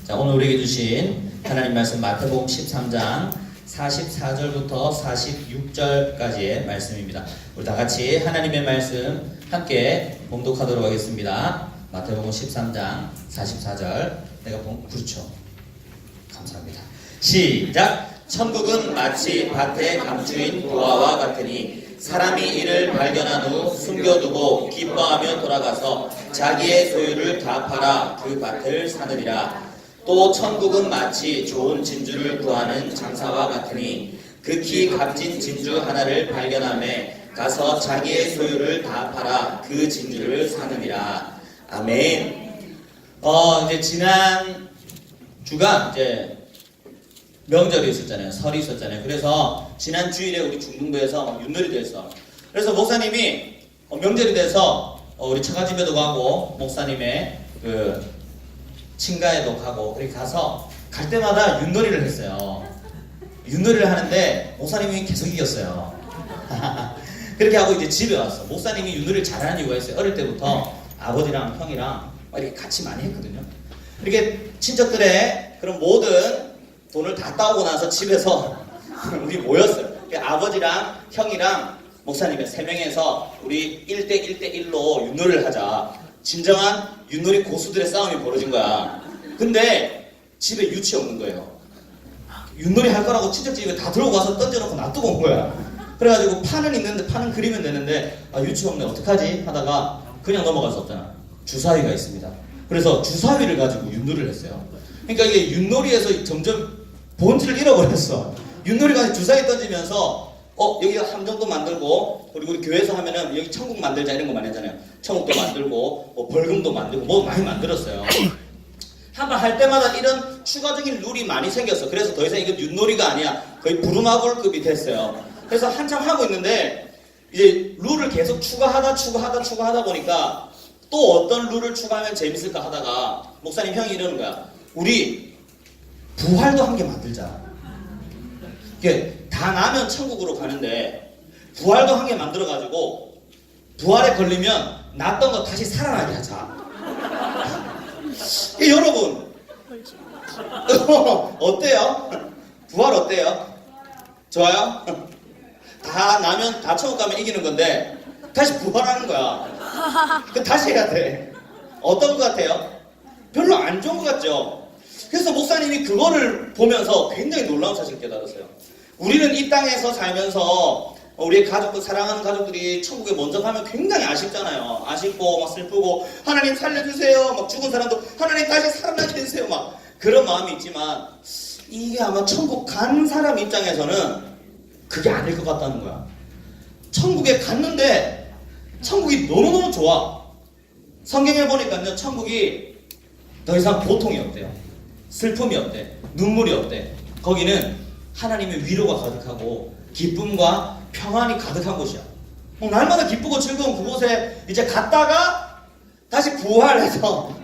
자, 오늘 우리에게 주신 하나님 말씀 마태복음 13장 44절부터 46절까지의 말씀입니다. 우리 다 같이 하나님의 말씀 함께 봉독하도록 하겠습니다. 마태복음 13장 44절. 그렇죠. 감사합니다. 시작! 천국은 마치 밭에 감추인 보화와 같으니 사람이 이를 발견한 후 숨겨두고 기뻐하며 돌아가서 자기의 소유를 다 팔아 그 밭을 사느니라. 또 천국은 마치 좋은 진주를 구하는 장사와 같으니 극히 값진 진주 하나를 발견하매 가서 자기의 소유를 다 팔아 그 진주를 사느니라. 아멘. 이제 지난 주가 이제 명절이 있었잖아요. 설이 있었잖아요. 그래서 지난 주일에 우리 중등부에서 윷놀이 됐어. 그래서 목사님이 명절이 돼서 우리 처가집에도 가고 목사님의 그 친가에도 가고 그렇게 가서 갈 때마다 윷놀이를 했어요. 윷놀이를 하는데 목사님이 계속 이겼어요. 그렇게 하고 이제 집에 왔어. 목사님이 윷놀이를 잘하는 이유가 있어요. 어릴 때부터 아버지랑 형이랑 이렇게 같이 많이 했거든요. 이렇게 친척들의 그런 모든 돈을 다 따오고 나서 집에서 우리 모였어요. 아버지랑 형이랑 목사님의 3명에서 우리 1대1로 윷놀이를 하자. 진정한 윷놀이 고수들의 싸움이 벌어진 거야. 근데 집에 유치 없는 거예요. 윷놀이 할 거라고 친척집에 다 들고 가서 던져놓고 놔두고 온 거야. 그래가지고 판은 있는데 판은 그리면 되는데 유치 없네 어떡하지 하다가 그냥 넘어갈 수 없잖아. 주사위가 있습니다. 그래서 주사위를 가지고 윷놀이를 했어요. 그러니까 이게 윷놀이에서 점점 본질을 잃어버렸어. 윷놀이가 주사위 던지면서 여기 함정도 만들고 그리고 우리 교회에서 하면은 여기 천국 만들자 이런 거 많이 하잖아요. 천국도 만들고 벌금도 만들고 뭐 많이 만들었어요. 한번 할 때마다 이런 추가적인 룰이 많이 생겼어. 그래서 더 이상 이건 윷놀이가 아니야. 거의 부루마블급이 됐어요. 그래서 한참 하고 있는데 이제 룰을 계속 추가하다 보니까 또 어떤 룰을 추가하면 재밌을까 하다가 목사님 형이 이러는 거야. 우리 부활도 한 개 만들자. 이게 다 나면 천국으로 가는데 부활도 한 개 만들어가지고 부활에 걸리면 났던 거 다시 살아나게 하자. 여러분 어때요? 부활 어때요? 좋아요? 다 나면 다 천국 가면 이기는 건데 다시 부활하는 거야. 다시 해야 돼. 어떤 것 같아요? 별로 안 좋은 것 같죠? 그래서 목사님이 그거를 보면서 굉장히 놀라운 사실을 깨달았어요. 우리는 이 땅에서 살면서 우리의 가족들, 사랑하는 가족들이 천국에 먼저 가면 굉장히 아쉽잖아요. 아쉽고 막 슬프고 하나님 살려주세요. 막 죽은 사람도 하나님 다시 살아나게 해주세요. 막 그런 마음이 있지만 이게 아마 천국 간 사람 입장에서는 그게 아닐 것 같다는 거야. 천국에 갔는데 천국이 너무너무 좋아. 성경에 보니까요. 천국이 더 이상 고통이 없대요. 슬픔이 없대. 눈물이 없대. 거기는 하나님의 위로가 가득하고 기쁨과 평안이 가득한 곳이야. 날마다 기쁘고 즐거운 그곳에 이제 갔다가 다시 부활해서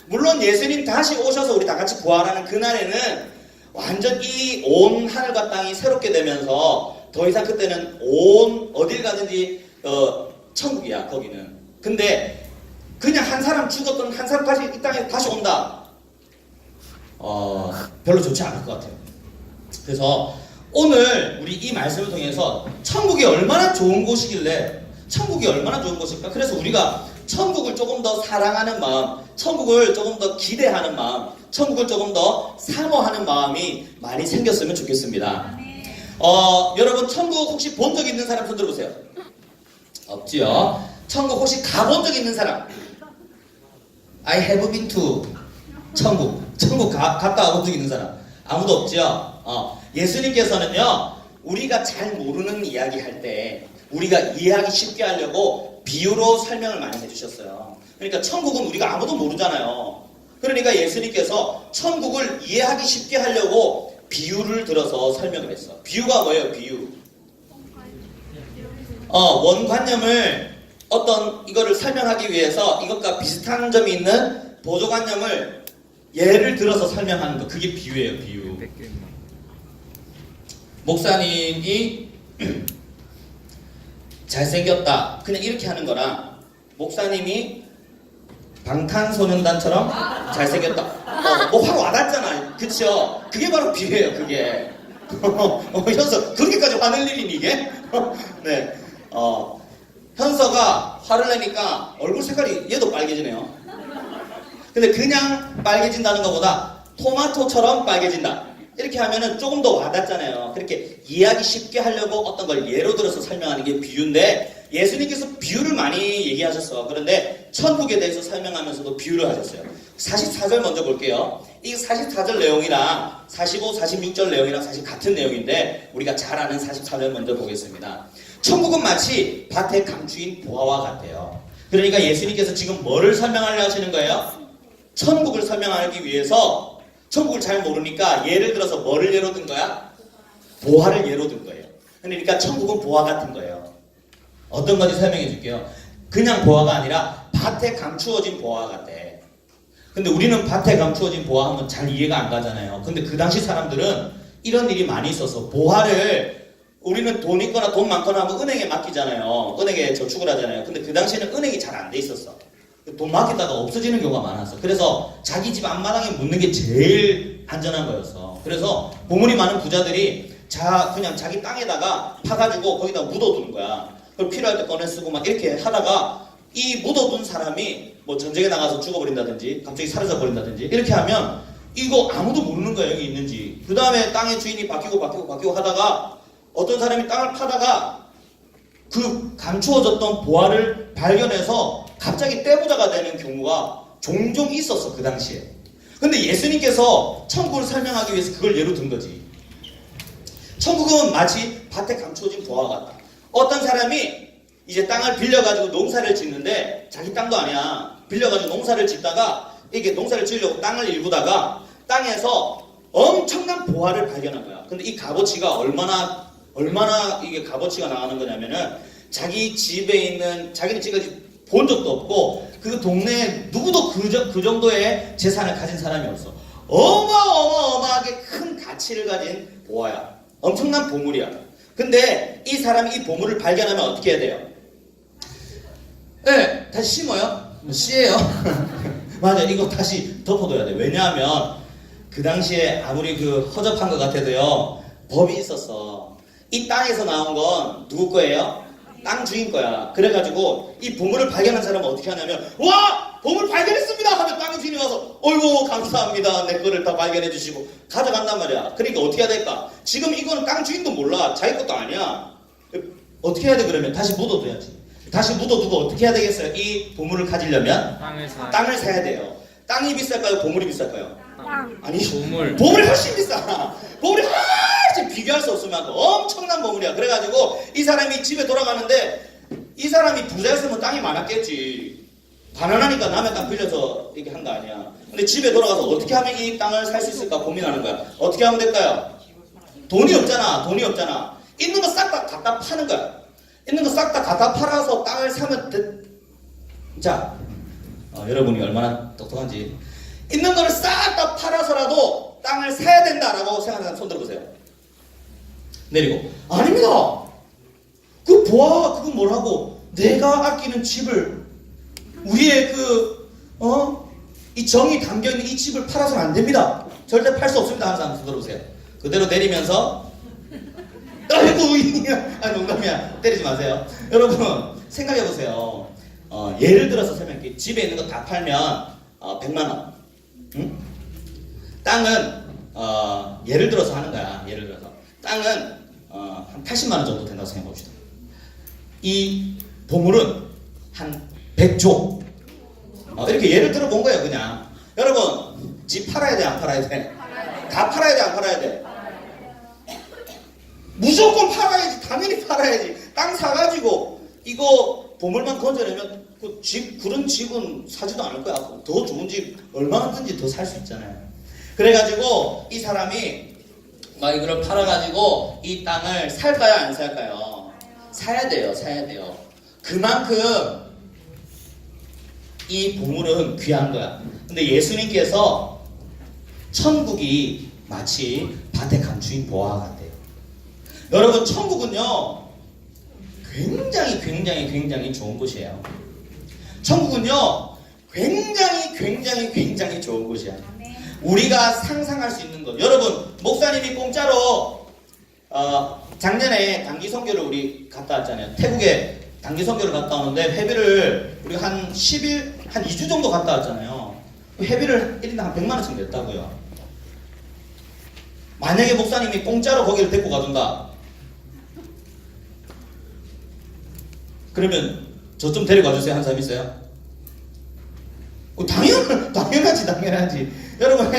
물론 예수님 다시 오셔서 우리 다 같이 부활하는 그날에는 완전 이 온 하늘과 땅이 새롭게 되면서 더 이상 그때는 어딜 가든지 천국이야 거기는. 근데 그냥 한 사람 죽었던 한 사람 다시 이 땅에 다시 온다. 별로 좋지 않을 것 같아요. 그래서 오늘 우리 이 말씀을 통해서 천국이 얼마나 좋은 곳이길래 천국이 얼마나 좋은 곳일까? 그래서 우리가 천국을 조금 더 사랑하는 마음, 천국을 조금 더 기대하는 마음, 천국을 조금 더 사모하는 마음이 많이 생겼으면 좋겠습니다. 여러분 천국 혹시 본 적 있는 사람 손 들어보세요. 없지요? 천국 혹시 가본 적 있는 사람? I have been to 천국 갔다 와본 적 있는 사람? 아무도 없지요? 예수님께서는요, 우리가 잘 모르는 이야기 할 때, 우리가 이해하기 쉽게 하려고 비유로 설명을 많이 해주셨어요. 그러니까 천국은 우리가 아무도 모르잖아요. 그러니까 예수님께서 천국을 이해하기 쉽게 하려고 비유를 들어서 설명을 했어. 비유가 뭐예요, 비유? 원관념을 이거를 설명하기 위해서 이것과 비슷한 점이 있는 보조관념을 예를 들어서 설명하는 거. 그게 비유예요, 비유. 목사님이 잘생겼다 그냥 이렇게 하는 거랑 목사님이 방탄소년단처럼 잘생겼다 뭐 확 와닿잖아. 그쵸? 그게 바로 비유예요, 그게. 현서, 그렇게까지 화낼 일이니, 이게? 네. 현서가 화를 내니까 얼굴 색깔이 얘도 빨개지네요. 근데 그냥 빨개진다는 것보다 토마토처럼 빨개진다. 이렇게 하면은 조금 더 와닿잖아요. 그렇게 이해하기 쉽게 하려고 어떤 걸 예로 들어서 설명하는 게 비유인데, 예수님께서 비유를 많이 얘기하셨어. 그런데 천국에 대해서 설명하면서도 비유를 하셨어요. 44절 먼저 볼게요. 이 44절 내용이랑 45, 46절 내용이랑 사실 같은 내용인데 우리가 잘 아는 44절 먼저 보겠습니다. 천국은 마치 밭에 감추인 보화와 같아요. 그러니까 예수님께서 지금 뭐를 설명하려 하시는 거예요? 천국을 설명하기 위해서, 천국을 잘 모르니까 예를 들어서 뭐를 예로 든 거야? 보화를 예로 든 거예요. 그러니까 천국은 보화 같은 거예요. 어떤 건지 설명해 줄게요. 그냥 보화가 아니라 밭에 감추어진 보화 같아. 근데 우리는 밭에 감추어진 보화 하면 잘 이해가 안 가잖아요. 근데 그 당시 사람들은 이런 일이 많이 있어서 보화를, 우리는 돈 있거나 돈 많거나 하면 은행에 맡기잖아요. 은행에 저축을 하잖아요. 근데 그 당시에는 은행이 잘 안 돼 있었어. 돈 맡기다가 없어지는 경우가 많았어. 그래서 자기 집 앞마당에 묻는 게 제일 안전한 거였어. 그래서 보물이 많은 부자들이 그냥 자기 땅에다가 파가지고 거기다 묻어두는 거야. 그걸 필요할 때 꺼내 쓰고 막 이렇게 하다가 이 묻어둔 사람이 뭐 전쟁에 나가서 죽어버린다든지 갑자기 사라져 버린다든지 이렇게 하면 이거 아무도 모르는 거야, 여기 있는지. 그 다음에 땅의 주인이 바뀌고 하다가 어떤 사람이 땅을 파다가 그 감추어졌던 보화를 발견해서 갑자기 떼부자가 되는 경우가 종종 있었어, 그 당시에. 근데 예수님께서 천국을 설명하기 위해서 그걸 예로 든 거지. 천국은 마치 밭에 감추어진 보화와 같다. 어떤 사람이 이제 땅을 빌려가지고 농사를 짓는데, 자기 땅도 아니야. 빌려가지고 농사를 짓다가 이게 농사를 지으려고 땅을 일구다가 땅에서 엄청난 보화를 발견한 거야. 근데 이 값어치가 얼마나 이게 값어치가 나가는 거냐면은, 자기 집에 있는, 자기는 지금까지 본 적도 없고 그 동네에 누구도 그 정도의 재산을 가진 사람이 없어. 어마어마하게 큰 가치를 가진 보화야. 엄청난 보물이야. 근데 이 사람이 이 보물을 발견하면 어떻게 해야 돼요? 네, 다시 심어요. 씨예요. 맞아, 이거 다시 덮어둬야 돼. 왜냐하면 그 당시에 아무리 허접한 것 같아도요, 법이 있었어. 이 땅에서 나온 건 누구 거예요? 땅 주인 거야. 그래가지고 이 보물을 발견한 사람은 어떻게 하냐면, 와! 보물 발견했습니다! 하면 땅 주인이 와서, 어이구 감사합니다, 내 거를 다 발견해 주시고 가져간단 말이야. 그러니까 어떻게 해야 될까? 지금 이거는 땅 주인도 몰라. 자기 것도 아니야. 어떻게 해야 돼? 그러면 다시 묻어둬야지. 다시 묻어두고 어떻게 해야 되겠어요? 이 보물을 가지려면 땅을 사야 돼요. 땅이 비쌀까요? 보물이 비쌀까요? 아니, 보물이 훨씬 비싸. 보물이 훨씬 비교할 수 없을 만큼 엄청난 보물이야. 그래가지고 이 사람이 집에 돌아가는데, 이 사람이 부자였으면 땅이 많았겠지. 가난하니까 남의 땅 빌려서 이렇게 한 거 아니야. 근데 집에 돌아가서 어떻게 하면 이 땅을 살 수 있을까 고민하는 거야. 어떻게 하면 될까요? 돈이 없잖아. 있는 거 싹 다 갖다 파는 거야. 있는 거 싹 다 갖다 팔아서 땅을 사면 자, 여러분이 얼마나 똑똑한지. 있는 거를 싹 다 팔아서라도 땅을 사야 된다라고 생각하는 사람 손 들어보세요. 내리고, 아닙니다. 그 보아, 그건 뭐라고? 내가 아끼는 집을, 우리의 이 정이 담겨있는 이 집을 팔아서는 안 됩니다. 절대 팔 수 없습니다 하는 사람 손 들어보세요. 그대로 내리면서, 아이고, 농담이야. 때리지 마세요. 여러분, 생각해보세요. 예를 들어서 설명할게요. 집에 있는 거 다 팔면 100만원. 응? 땅은 예를 들어서 하는 거야. 예를 들어서 땅은 한 80만원 정도 된다고 생각해봅시다. 이 보물은 한 100조. 이렇게 예를 들어 본 거예요. 그냥. 여러분, 집 팔아야 돼, 안 팔아야 돼? 다 팔아야 돼, 안 팔아야 돼? 무조건 팔아야지. 당연히 팔아야지. 땅 사가지고 이거 보물만 건져내면 그런 집은 사지도 않을 거야. 더 좋은 집 얼마든지 더 살 수 있잖아요. 그래가지고 이 사람이 막 이거를 팔아가지고 이 땅을 살까요, 안 살까요? 사야 돼요. 그만큼 이 보물은 귀한 거야. 근데 예수님께서 천국이 마치 밭에 감추인 보화 같아요. 여러분, 천국은요 굉장히 좋은 곳이에요. 천국은요 굉장히 좋은 곳이야. 것이야. 우리가 상상할 수 있는 것. 여러분, 목사님이 공짜로 작년에 단기 선교를 우리 갔다 왔잖아요. 태국에 단기 선교를 갔다 오는데 회비를 우리 한 10일, 한 2주 정도 갔다 왔잖아요. 회비를 1인당 한 100만 원씩 냈다고요. 만약에 목사님이 공짜로 거기를 데리고 가준다. 그러면 저 좀 데려가 주세요. 한 사람 있어요? 당연하지. 여러분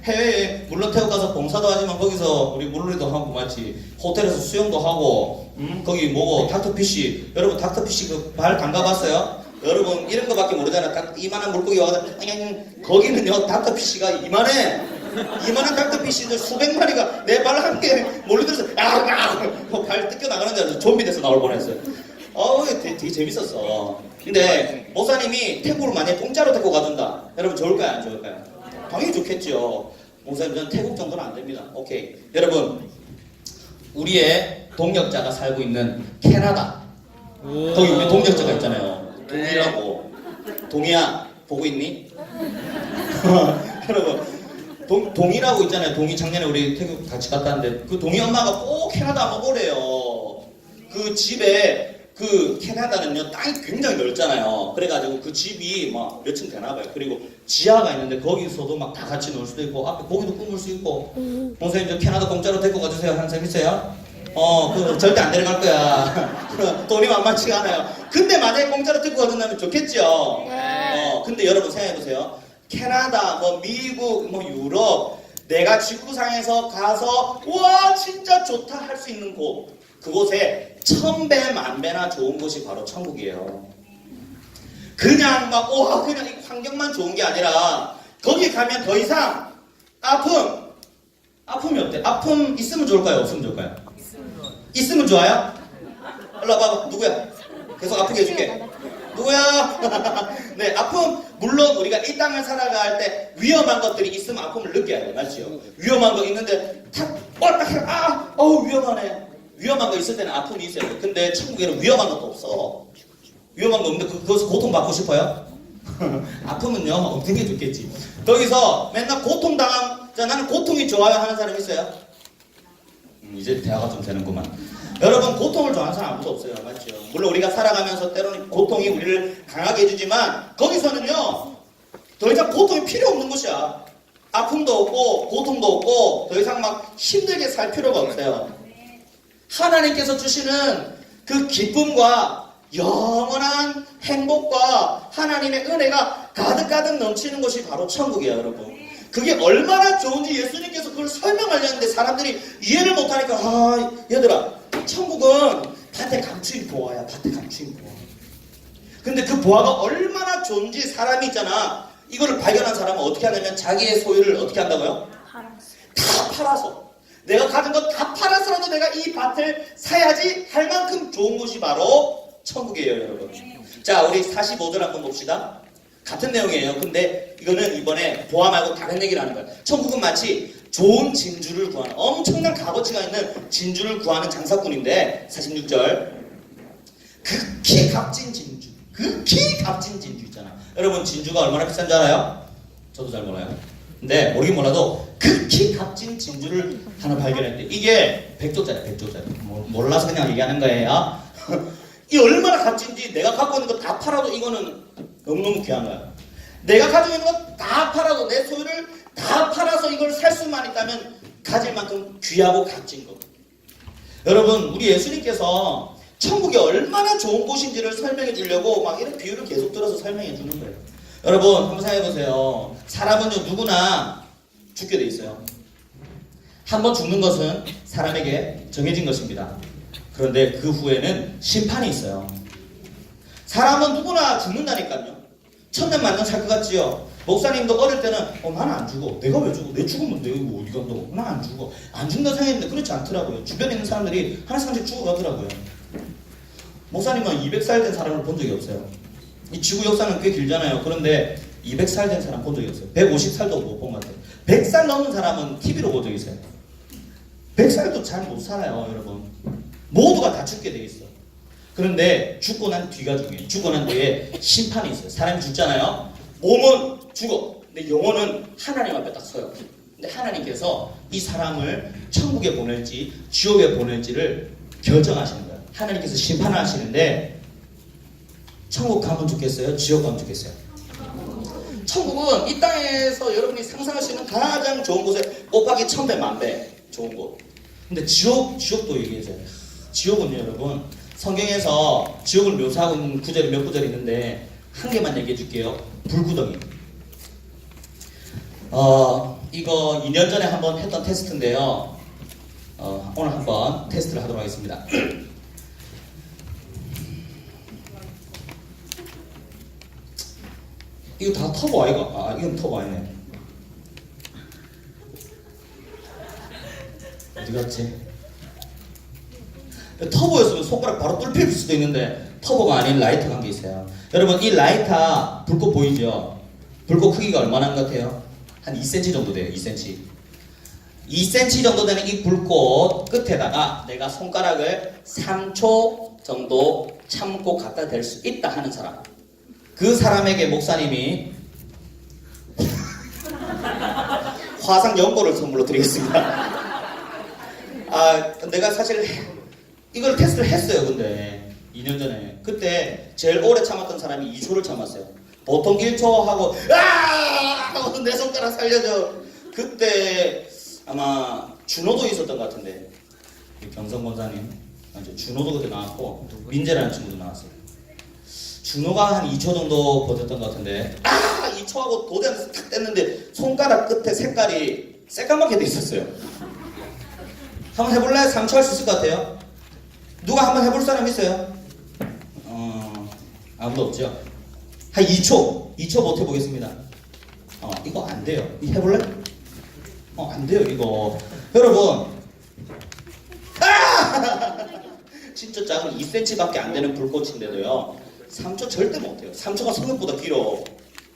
해외에 물론 태국 가서 봉사도 하지만 거기서 우리 물놀이도 하고 마치 호텔에서 수영도 하고 거기 뭐고 닥터피쉬. 여러분 닥터피쉬 그 발 담가봤어요? 여러분 이런 거밖에 모르잖아. 딱 이만한 물고기 와서 거기는요 닥터피쉬가 이만한 닥터피쉬들 수백 마리가 내 발 한 개 몰려들어서 발 뜯겨 나가는 줄 알아서 좀비 돼서 나올 뻔했어요. 되게 재밌었어. 근데 목사님이 태국을 만약에 공짜로 데리고 가준다. 여러분 좋을까요? 안 좋을까요? 당연히 좋겠죠. 목사님은 태국 정도는 안 됩니다. 오케이. 여러분 우리의 동역자가 살고 있는 캐나다. 거기 우리 동역자가 있잖아요. 동이라고. 동이야 보고 있니? 여러분 동이라고 있잖아요. 동이 작년에 우리 태국 같이 갔다 왔는데 그 동이 엄마가 꼭 캐나다 한번 오래요. 그 집에 그 캐나다는요 땅이 굉장히 넓잖아요. 그래가지고 그 집이 막 몇 층 되나봐요. 그리고 지하가 있는데 거기서도 막 다 같이 놀 수도 있고 앞에 고기도 구울 수 있고. 목사님 저 캐나다 공짜로 데리고 가주세요. 하는 사람 있어요? 그 절대 안 데려갈 거야. 돈이 만만치가 않아요. 근데 만약에 공짜로 데리고 가준다면 좋겠죠. 근데 여러분 생각해보세요. 캐나다, 뭐 미국, 뭐 유럽, 내가 지구상에서 가서 와 진짜 좋다 할 수 있는 곳. 그곳에 1000배, 10,000배나 좋은 곳이 바로 천국이에요. 그냥 막, 그냥 이 환경만 좋은 게 아니라, 거기 가면 더 이상, 아픔이 어때? 아픔 있으면 좋을까요? 없으면 좋을까요? 있으면 좋아요? 일로 와봐, 누구야? 계속 아프게 해줄게. 누구야? 네, 아픔, 물론 우리가 이 땅을 살아갈 때 위험한 것들이 있으면 아픔을 느껴야 돼요. 맞죠? 위험한 거 있는데, 위험하네. 위험한 거 있을 때는 아픔이 있어야 돼. 근데 천국에는 위험한 것도 없어. 위험한 거 없는데 그것을 고통받고 싶어요? 아픔은요 없는 게 좋겠지. 거기서 맨날 고통당함. 자, 나는 고통이 좋아요 하는 사람 있어요? 이제 대화가 좀 되는구만. 여러분 고통을 좋아하는 사람 아무도 없어요. 맞죠? 물론 우리가 살아가면서 때로는 고통이 우리를 강하게 해주지만 거기서는요 더 이상 고통이 필요 없는 곳이야. 아픔도 없고 고통도 없고 더 이상 막 힘들게 살 필요가 없어요. 하나님께서 주시는 그 기쁨과 영원한 행복과 하나님의 은혜가 가득가득 넘치는 곳이 바로 천국이에요, 여러분. 그게 얼마나 좋은지 예수님께서 그걸 설명하려는데 사람들이 이해를 못하니까 얘들아, 천국은 밭에 감추인 보화야. 밭에 감추인 보화. 근데 그 보화가 얼마나 좋은지 사람이 있잖아. 이거를 발견한 사람은 어떻게 하냐면 자기의 소유를 어떻게 한다고요? 다 팔아서. 내가 가진 것 다 팔아서라도 내가 이 밭을 사야지 할 만큼 좋은 곳이 바로 천국이에요, 여러분. 자, 우리 45절 한번 봅시다. 같은 내용이에요. 근데 이거는 이번에 보아 말고 다른 얘기를 하는 거예요. 천국은 마치 좋은 진주를 구하는, 엄청난 값어치가 있는 진주를 구하는 장사꾼인데 46절 극히 값진 진주, 극히 값진 진주 있잖아. 여러분 진주가 얼마나 비싼 줄 알아요? 저도 잘 몰라요. 근데 모르긴 몰라도 극히 값진 진주를 하나 발견했대. 이게 100조짜리. 몰라서 그냥 얘기하는 거예요. 이 얼마나 값진지 내가 갖고 있는 거 다 팔아도 이거는 너무너무 귀한 거야. 내가 가지고 있는 거 다 팔아도 내 소유를 다 팔아서 이걸 살 수만 있다면 가질 만큼 귀하고 값진 거. 여러분 우리 예수님께서 천국이 얼마나 좋은 곳인지를 설명해 주려고 막 이런 비유를 계속 들어서 설명해 주는 거예요. 여러분 한번 생각해 보세요. 사람은요 누구나 죽게 돼 있어요. 한번 죽는 것은 사람에게 정해진 것입니다. 그런데 그 후에는 심판이 있어요. 사람은 누구나 죽는다니까요. 천년만년 살 것 같지요. 목사님도 어릴 때는 나는 안 죽어. 내가 왜 죽어? 내 죽으면 내가 어디 간다고. 난 안 죽어. 안 죽는다 생각했는데 그렇지 않더라고요. 주변에 있는 사람들이 하나씩 하나씩 죽어가더라고요. 목사님은 200살 된 사람을 본 적이 없어요. 이 지구 역사는 꽤 길잖아요. 그런데 200살 된 사람 본 적이 없어요. 150살도 못 본 것 같아요. 100살 넘은 사람은 TV로 본 적이 있어요. 100살도 잘 못 살아요, 여러분. 모두가 다 죽게 돼 있어. 그런데 죽고 난 뒤가 중요해요. 죽고 난 뒤에 심판이 있어요. 사람이 죽잖아요. 몸은 죽어. 근데 영혼은 하나님 앞에 딱 서요. 근데 하나님께서 이 사람을 천국에 보낼지 지옥에 보낼지를 결정하시는 거예요. 하나님께서 심판하시는데 천국 가면 좋겠어요? 지옥 가면 좋겠어요? 천국은 이 땅에서 여러분이 상상할 수 있는 가장 좋은 곳에 곱하기 1000배 만배 좋은 곳. 근데 지옥도 얘기해줘요. 지옥은요 여러분, 성경에서 지옥을 묘사하고 있는 구절이 몇 구절이 있는데 한 개만 얘기해 줄게요. 불구덩이. 이거 2년 전에 한번 했던 테스트인데요. 오늘 한번 테스트를 하도록 하겠습니다. 이거 다 터보 아이가? 이건 터보 아니네. 어디 갔지? 터보였으면 손가락 바로 뚫힐 수도 있는데 터보가 아닌 라이터 간 게 있어요. 여러분 이 라이터 불꽃 보이죠? 불꽃 크기가 얼마나 것 같아요? 한 2cm 정도 돼요. 2cm. 2cm 정도 되는 이 불꽃 끝에다가 내가 손가락을 3초 정도 참고 갖다 댈 수 있다 하는 사람. 그 사람에게 목사님이 화상 연고를 선물로 드리겠습니다. 내가 사실 이걸 테스트를 했어요. 근데 2년 전에 그때 제일 오래 참았던 사람이 2초를 참았어요. 보통 1초 하고 하고 내 손가락 살려줘. 그때 아마 준호도 있었던 것 같은데 경성 권사님 준호도 그때 나왔고 민재라는 친구도 나왔어요. 준호가 한 2초 정도 버텼던 것 같은데 2초하고 도대하면서 탁 뗐는데 손가락 끝에 색깔이 새까맣게 돼 있었어요. 한번 해볼래? 3초 할 수 있을 것 같아요? 누가 한번 해볼 사람 있어요? 아무도 없죠? 한 2초 못 해보겠습니다. 이거 안 돼요. 해볼래? 안 돼요 이거. 여러분 진짜 작은 2cm밖에 안 되는 불꽃인데도요 3초 절대 못해요. 3초가 생각보다 길어.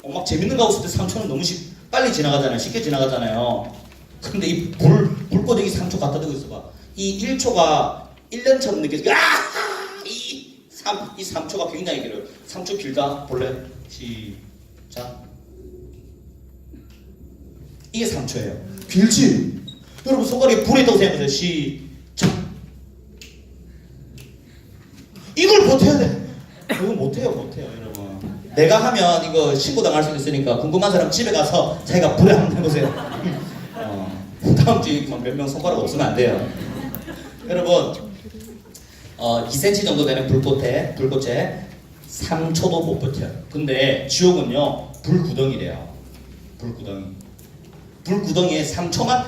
막 재밌는 거 하고 있을 때 3초는 너무 빨리 지나가잖아요. 쉽게 지나가잖아요. 근데 이 불꽃 여기 3초 갖다 대고 있어봐. 이 1초가 1년처럼 느껴져. 이 3초가 굉장히 길어요. 3초 길다. 볼래? 시작. 이게 3초예요. 길지? 여러분 손가락에 불이 있다고 생각해보세요. 시작. 이걸 버텨야 돼. 이거 못해요 여러분. 내가 하면 이거 신고당할 수 있으니까 궁금한 사람 집에 가서 자기가 불에 한번 해보세요. 다음 주에 몇 명 손가락 없으면 안 돼요. 여러분 2cm 정도 되는 불꽃에 3초도 못 버텨요. 근데 지옥은요 불구덩이래요. 불구덩이에 3초만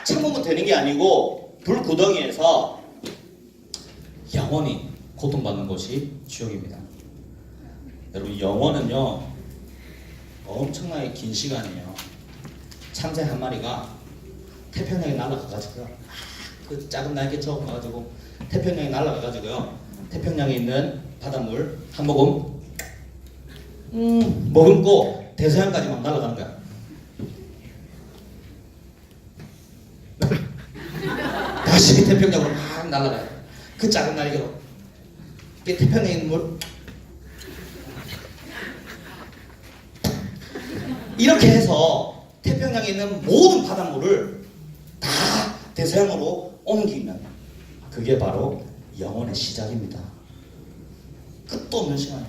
참으면 되는 게 아니고 불구덩이에서 영원히 고통받는 곳이 지옥입니다. 여러분 영원은요 엄청나게 긴 시간이에요. 참새 한 마리가 태평양에 날아가가지고요 그 작은 날개 쳐가지고 태평양에 날아가가지고요 태평양에 있는 바닷물 한 모금 머금고 대서양까지 막 날아가는 거야. 다시 태평양으로 막 날아가요. 그 작은 날개로 태평양에 있는 물 이렇게 해서 태평양에 있는 모든 바닷물을 다 대서양으로 옮기면 그게 바로 영원의 시작입니다. 끝도 없는 시간이에요.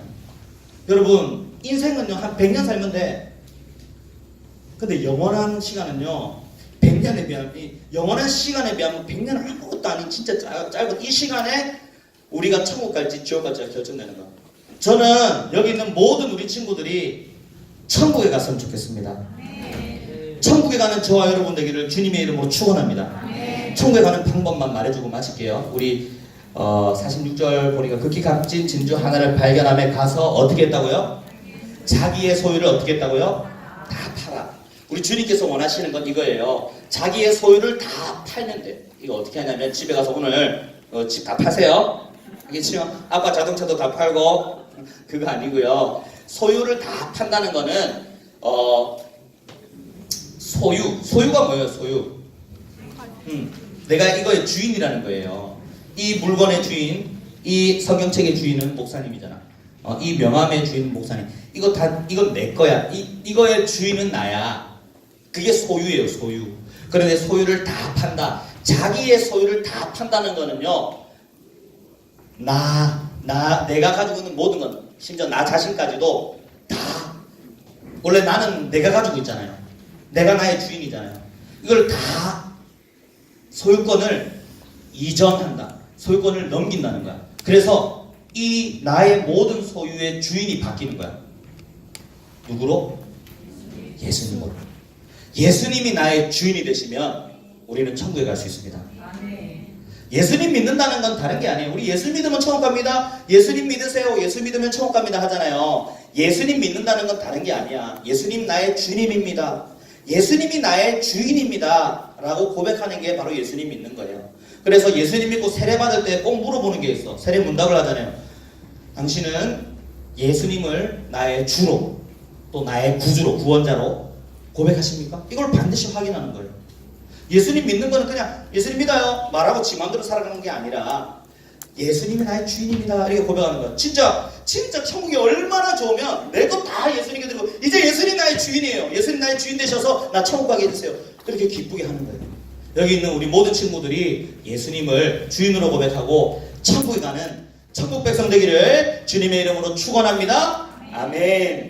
여러분 인생은요 한 100년 살면 돼. 근데 영원한 시간은요 100년에 비하면 영원한 시간에 비하면 100년은 아무것도 아닌 진짜 짧은 이 시간에 우리가 천국 갈지 지옥 갈지가 결정되는 거예요. 저는 여기 있는 모든 우리 친구들이 천국에 갔으면 좋겠습니다. 천국에 가는 저와 여러분 되기를 주님의 이름으로 축원합니다. 천국에 가는 방법만 말해주고 마칠게요. 우리 46절 보니까 극히 값진 진주 하나를 발견함에 가서 어떻게 했다고요? 자기의 소유를 어떻게 했다고요? 다 팔아. 우리 주님께서 원하시는 건 이거예요. 자기의 소유를 다 팔면 돼. 이거 어떻게 하냐면 집에 가서 오늘 집 다 파세요. 이게 지금 아빠 자동차도 다 팔고 그거 아니고요. 소유를 다 판다는 거는 소유가 뭐예요? 소유. 내가 이거의 주인이라는 거예요. 이 물건의 주인, 이 성경책의 주인은 목사님이잖아. 이 명함의 주인 목사님, 이건 내 거야. 이거의 주인은 나야. 그게 소유예요, 소유. 그런데 소유를 다 판다. 자기의 소유를 다 판다는 거는요, 내가 가지고 있는 모든 것, 심지어 나 자신까지도 다, 원래 나는 내가 가지고 있잖아요. 내가 나의 주인이잖아요. 이걸 다 소유권을 이전한다. 소유권을 넘긴다는 거야. 그래서 이 나의 모든 소유의 주인이 바뀌는 거야. 누구로? 예수님으로. 예수님이 나의 주인이 되시면 우리는 천국에 갈 수 있습니다. 예수님 믿는다는 건 다른 게 아니에요. 우리 예수 믿으면 천국 갑니다. 예수님 믿으세요. 예수 믿으면 천국 갑니다 하잖아요. 예수님 믿는다는 건 다른 게 아니야. 예수님 나의 주님입니다. 예수님이 나의 주인입니다 라고 고백하는 게 바로 예수님 믿는 거예요. 그래서 예수님 믿고 세례 받을 때 꼭 물어보는 게 있어. 세례 문답을 하잖아요. 당신은 예수님을 나의 주로, 또 나의 구주로, 구원자로 고백하십니까? 이걸 반드시 확인하는 거예요. 예수님 믿는 거는 그냥 예수님 믿어요 말하고 지 마음대로 살아가는 게 아니라 예수님이 나의 주인입니다 이렇게 고백하는 거예요. 진짜 천국이 얼마나 좋으면 내 것 다 예수님께 드리고 이제 예수님 나의 주인이에요. 예수님 나의 주인 되셔서 나 천국 가게 해주세요. 그렇게 기쁘게 하는 거예요. 여기 있는 우리 모든 친구들이 예수님을 주인으로 고백하고 천국에 가는 천국 백성 되기를 주님의 이름으로 축원합니다. 아멘.